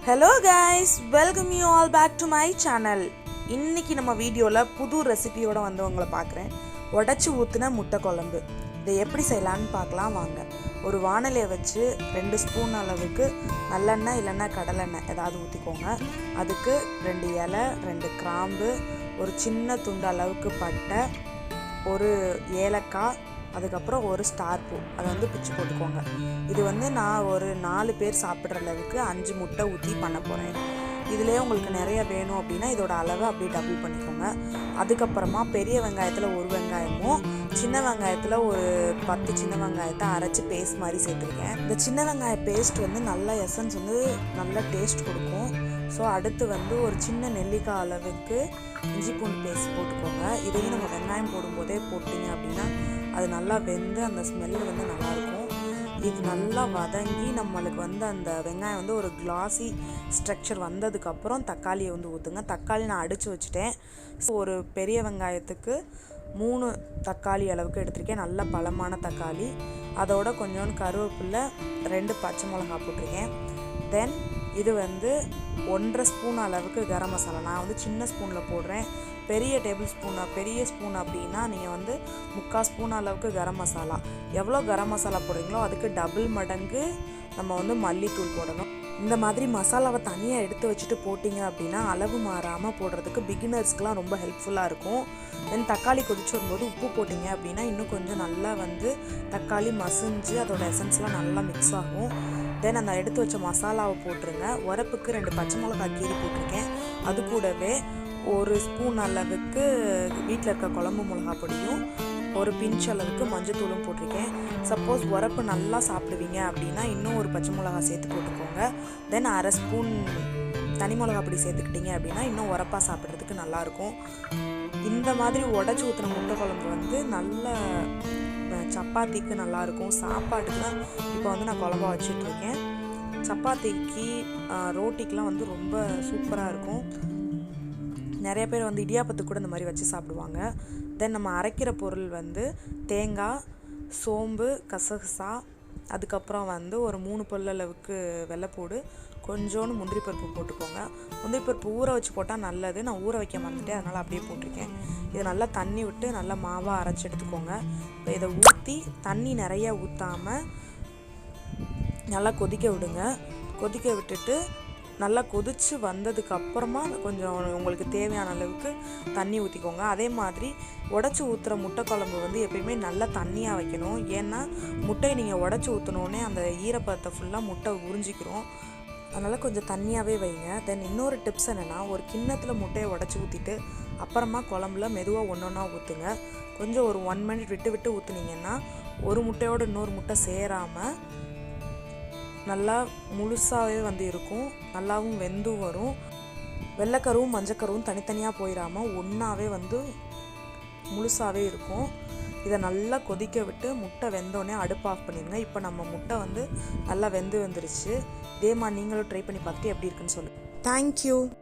Hello guys, welcome you all back to my channel. இன்னைக்கு நம்ம வீடியோல புது ரெசிபியோட வந்தவங்கள பார்க்குறேன். உடைச்சு ஊத்துன முட்டை குழம்பு. இதை எப்படி செய்யலாம்னு பார்க்கலாம் வாங்க. ஒரு வாணலியை வச்சு 2 ஸ்பூன் அளவுக்கு நல்லெண்ணெய் இல்லைன்னா கடலெண்ணெய் ஏதாவது ஊற்றிக்கோங்க. அதுக்கு 2 இலை, 2 கிராம்பு, ஒரு சின்ன துண்டு அளவுக்கு பட்டை, ஒரு ஏலக்காய், அதுக்கப்புறம் ஒரு ஸ்டார் பூ அதை பிச்சு போட்டுக்கோங்க. இது நான் ஒரு 4 பேர் சாப்பிட்ற அளவுக்கு 5 முட்டை ஊற்றி பண்ண போகிறேன். இதிலே உங்களுக்கு நிறைய வேணும் அப்படின்னா இதோட அளவை அப்படியே டபுள் பண்ணிக்கோங்க. அதுக்கப்புறமா பெரிய வெங்காயத்தில் ஒரு வெங்காயமும் சின்ன வெங்காயத்தில் ஒரு 10 சின்ன வெங்காயத்தை அரைச்சி பேஸ்ட் மாதிரி சேர்த்துருக்கேன். இந்த சின்ன வெங்காய பேஸ்ட் நல்ல எசன்ஸ் நல்ல டேஸ்ட் கொடுக்கும். ஸோ அடுத்து ஒரு சின்ன நெல்லிக்காய் அளவுக்கு இஞ்சி பூண்டு பேஸ்ட் போட்டுக்கோங்க. இதையும் நம்ம வெங்காயம் போடும்போதே போட்டிங்க அப்படின்னா அது நல்லா வெந்து அந்த ஸ்மெல்லு நல்லாயிருக்கும். இது நல்லா வதங்கி நம்மளுக்கு அந்த வெங்காயம் ஒரு கிளாஸி ஸ்ட்ரக்சர் வந்ததுக்கப்புறம் தக்காளியை ஊற்றுங்க. தக்காளி நான் அடித்து வச்சுட்டேன். ஒரு பெரிய வெங்காயத்துக்கு 3 தக்காளி அளவுக்கு எடுத்திருக்கேன். நல்ல பழமான தக்காளி. அதோட கொஞ்சோண்டு கருவேப்பிலை, 2 பச்சை மிளகா போட்டிருக்கேன். தென் இது 1.5 ஸ்பூன் அளவுக்கு கரம் மசாலா. நான் சின்ன ஸ்பூனில் போடுறேன். பெரிய ஸ்பூன் அப்படின்னா நீங்கள் 3/4 ஸ்பூன் அளவுக்கு கரம் மசாலா. எவ்வளோ கரம் மசாலா போடுறீங்களோ அதுக்கு டபுள் மடங்கு நம்ம மல்லித்தூள் போடணும். இந்த மாதிரி மசாலாவை தனியாக எடுத்து வச்சுட்டு போட்டிங்க அப்படின்னா அளவு மாறாமல் போடுறதுக்கு பிகினர்ஸ்க்கெலாம் ரொம்ப ஹெல்ப்ஃபுல்லாக இருக்கும். தென் தக்காளி கொதிச்சு வரும்போது உப்பு போட்டிங்க அப்படின்னா இன்னும் கொஞ்சம் நல்லா தக்காளி மசிஞ்சு அதோட எசன்ஸ்லாம் நல்லா மிக்ஸ் ஆகும். தென் அந்த எடுத்து வச்ச மசாலாவை போட்டுருங்க. உரப்புக்கு 2 பச்சை மிளகாய் கீரி போட்டிருக்கேன். அது கூடவே 1 ஸ்பூன் அளவுக்கு வீட்டில் இருக்க குழம்பு மிளகா பொடியும், ஒரு பிஞ்ச் அளவுக்கு மஞ்சத்தூளும் போட்டிருக்கேன். சப்போஸ் உரப்பு நல்லா சாப்பிடுவீங்க அப்படின்னா இன்னும் ஒரு பச்சை மிளகா சேர்த்து போட்டுக்கோங்க. தென் 1/2 ஸ்பூன் தனி மிளகா பொடி சேர்த்துக்கிட்டிங்க அப்படின்னா இன்னும் உரப்பாக சாப்பிட்றதுக்கு நல்லாயிருக்கும். இந்த மாதிரி உடச்சி ஊற்றின முட்டை குழம்பு நல்ல சப்பாத்திக்கு நல்லாயிருக்கும். சாப்பாட்டுக்கு தான் இப்போ நான் குழம்பா வச்சிட்ருக்கேன். சப்பாத்திக்கு ரோட்டிக்கெலாம் ரொம்ப சூப்பராக இருக்கும். நிறைய பேர் இடியாப்பத்துக்கு கூட இந்த மாதிரி வச்சு சாப்பிடுவாங்க. தென் நம்ம அரைக்கிற பொருள் தேங்காய், சோம்பு, கசகசா, அதுக்கப்புறம் ஒரு 3 பல் அளவுக்கு வெள்ளைப்பூடு, கொஞ்சோண்டு முந்திரி பருப்பு போட்டுக்கோங்க. முந்திரி பருப்பு ஊற வச்சு போட்டால் நல்லது. நான் ஊற வைக்க மறந்துட்டேன், அதனால் அப்படியே போட்டிருக்கேன். இது நல்லா தண்ணி விட்டு நல்லா மாவாக அரைச்சி எடுத்துக்கோங்க. இப்போ இதை ஊற்றி தண்ணி நிறைய ஊற்றாமல் நல்லா கொதிக்க விடுங்க. கொதிக்க விட்டுட்டு நல்லா கொதித்து வந்ததுக்கப்புறமா கொஞ்சம் உங்களுக்கு தேவையான அளவுக்கு தண்ணி ஊற்றிக்கோங்க. அதே மாதிரி உடச்சி ஊற்றுற முட்டை குழம்பு எப்பயுமே நல்லா தண்ணியாக வைக்கணும். ஏன்னா முட்டையை நீங்கள் உடச்சி ஊற்றினோடனே அந்த ஈரப்பதத்தை ஃபுல்லாக முட்டை உறிஞ்சிக்கிறோம். அதனால் கொஞ்சம் தண்ணியாகவே வைங்க. தென் இன்னொரு டிப்ஸ் என்னென்னா, ஒரு கிண்ணத்தில் முட்டையை உடச்சி ஊற்றிட்டு அப்புறமா குழம்புல மெதுவாக ஒன்றா ஊற்றுங்க. கொஞ்சம் ஒரு 1 மினிட் விட்டு ஊற்றுனீங்கன்னா ஒரு முட்டையோடு இன்னொரு முட்டை சேராமல் நல்லா முழுசாகவே இருக்கும். நல்லாவும் வெந்தும் வரும். வெள்ளைக்கருவும் மஞ்சக்கருவும் தனித்தனியாக போயிடாமல் ஒன்றாவே முழுசாகவே இருக்கும். இதை நல்லா கொதிக்க விட்டு முட்டை வெந்தோடனே அடுப்பு ஆஃப் பண்ணிடுங்க. இப்போ நம்ம முட்டை நல்லா வந்துருச்சு. இதே மாதிரி நீங்களும் ட்ரை பண்ணி பார்த்துட்டு எப்படி இருக்குன்னு சொல்லுங்கள். தேங்க்யூ.